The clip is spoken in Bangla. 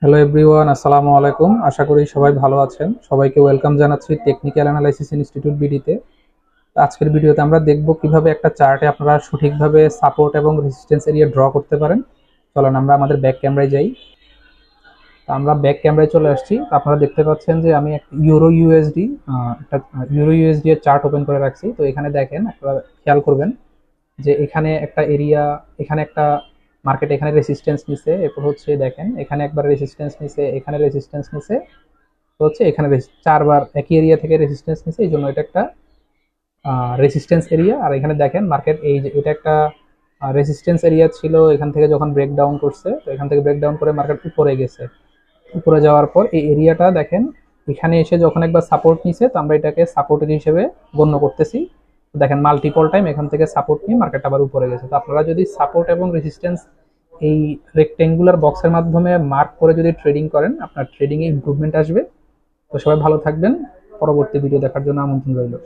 হ্যালো এভরিওয়ান, আসসালামু আলাইকুম। আশা করি সবাই ভালো আছেন। সবাইকে ওয়েলকাম জানাচ্ছি টেকনিক্যাল অ্যানালাইসিস ইনস্টিটিউট বিডিতে। আজকের ভিডিওতে আমরা দেখব কিভাবে একটা চার্টে আপনারা সঠিকভাবে সাপোর্ট এবং রেজিস্ট্যান্স এরিয়া ড্র করতে পারেন। চলেন আমরা আমাদের ব্যাক ক্যামেরায় যাই। তো আমরা ব্যাক ক্যামেরায় চলে আসছি। তো আপনারা দেখতে পাচ্ছেন যে আমি একটা ইউরো ইউএসডি এর চার্ট ওপেন করে রাখছি। তো এখানে দেখেন, আপনারা খেয়াল করবেন যে এখানে একটা এরিয়া, এখানে একটা মার্কেট এখানে রেসিস্ট্যান্স নিছে, এরপর হচ্ছে দেখেন এখানে একবার রেসিস্ট্যান্স নিছে, এখানে রেসিস্ট্যান্স নিছে, তো হচ্ছে এখানে চারবার একই এরিয়া থেকে রেসিস্ট্যান্স নিছে, এই জন্য এটা একটা রেসিস্ট্যান্স এরিয়া। আর এখানে দেখেন মার্কেট এই যে এটা একটা রেসিস্ট্যান্স এরিয়া ছিল, এখান থেকে যখন ব্রেকডাউন করছে, তো এখান থেকে ব্রেকডাউন করে মার্কেট উপরে গেছে। উপরে যাওয়ার পর এই এরিয়াটা দেখেন এখানে এসে যখন একবার সাপোর্ট নিছে, তো আমরা এটাকে সাপোর্টের হিসেবে গণ্য করতেছি। দেখেন মাল্টিপল টাইম এখান থেকে সাপোর্ট নিয়ে মার্কেট আবার উপরে গেছে। তো আপনারা যদি সাপোর্ট এবং রেজিস্ট্যান্স এই রেক্টেঙ্গুলার বক্সের মাধ্যমে মার্ক করে যদি ট্রেডিং করেন, আপনার ট্রেডিং এ ইমপ্রুভমেন্ট আসবে। তো সবাই ভালো থাকবেন। পরবর্তী ভিডিও দেখার জন্য আমন্ত্রণ রইল।